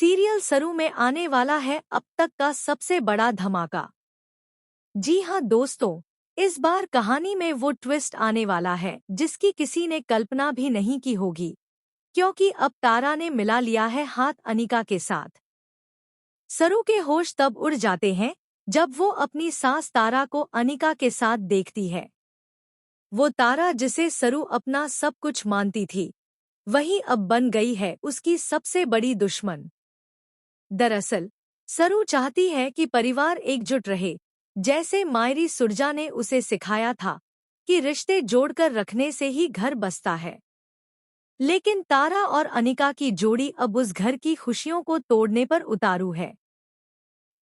Serial सरू में आने वाला है अब तक का सबसे बड़ा धमाका। जी हां दोस्तों, इस बार कहानी में वो ट्विस्ट आने वाला है जिसकी किसी ने कल्पना भी नहीं की होगी, क्योंकि अब तारा ने मिला लिया है हाथ अनिका के साथ। सरू के होश तब उड़ जाते हैं जब वो अपनी सास तारा को अनिका के साथ देखती है। वो तारा जिसे सरू अपना सब कुछ मानती थी, वही अब बन गई है उसकी सबसे बड़ी दुश्मन। दरअसल सरू चाहती है कि परिवार एकजुट रहे, जैसे मायरी सुरजा ने उसे सिखाया था कि रिश्ते जोड़कर रखने से ही घर बसता है। लेकिन तारा और अनिका की जोड़ी अब उस घर की खुशियों को तोड़ने पर उतारू है।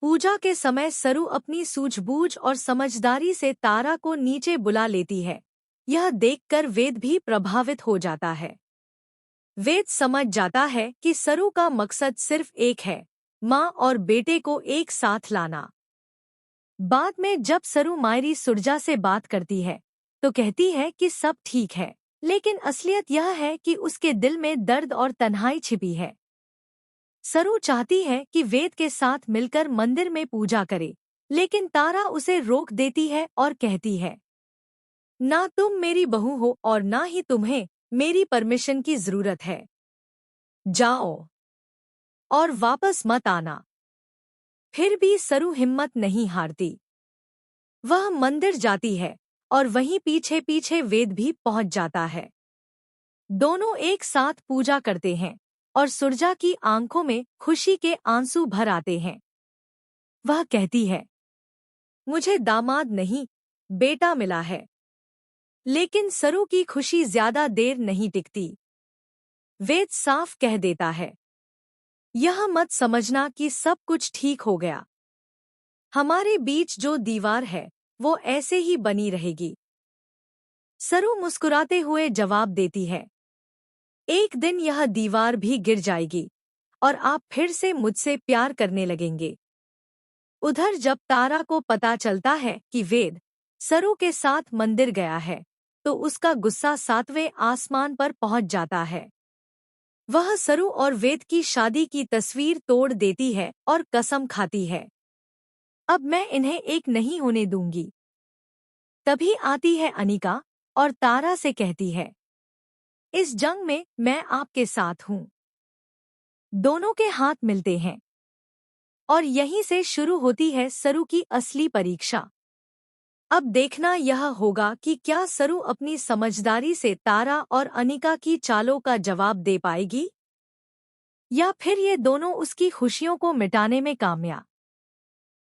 पूजा के समय सरू अपनी सूझबूझ और समझदारी से तारा को नीचे बुला लेती है। यह देखकर वेद भी प्रभावित हो जाता है। वेद समझ जाता है कि सरू का मकसद सिर्फ एक है, माँ और बेटे को एक साथ लाना। बाद में जब सरू मायरी सुरजा से बात करती है तो कहती है कि सब ठीक है, लेकिन असलियत यह है कि उसके दिल में दर्द और तन्हाई छिपी है। सरू चाहती है कि वेद के साथ मिलकर मंदिर में पूजा करे, लेकिन तारा उसे रोक देती है और कहती है, ना तुम मेरी बहू हो और ना ही तुम्हें मेरी परमिशन की जरूरत है। जाओ और वापस मत आना। फिर भी सरू हिम्मत नहीं हारती। वह मंदिर जाती है और वहीं पीछे पीछे वेद भी पहुंच जाता है। दोनों एक साथ पूजा करते हैं और सुरजा की आंखों में खुशी के आंसू भर आते हैं। वह कहती है, मुझे दामाद नहीं, बेटा मिला है। लेकिन सरू की खुशी ज्यादा देर नहीं टिकती। वेद साफ कह देता है, यह मत समझना कि सब कुछ ठीक हो गया। हमारे बीच जो दीवार है वो ऐसे ही बनी रहेगी। सरू मुस्कुराते हुए जवाब देती है, एक दिन यह दीवार भी गिर जाएगी और आप फिर से मुझसे प्यार करने लगेंगे। उधर जब तारा को पता चलता है कि वेद सरू के साथ मंदिर गया है तो उसका गुस्सा 7वें आसमान पर पहुंच जाता है। वह सरू और वेद की शादी की तस्वीर तोड़ देती है और कसम खाती है, अब मैं इन्हें एक नहीं होने दूंगी। तभी आती है अनिका और तारा से कहती है, इस जंग में मैं आपके साथ हूं। दोनों के हाथ मिलते हैं और यहीं से शुरू होती है सरू की असली परीक्षा। अब देखना यह होगा कि क्या सरू अपनी समझदारी से तारा और अनिका की चालों का जवाब दे पाएगी, या फिर ये दोनों उसकी खुशियों को मिटाने में कामयाब।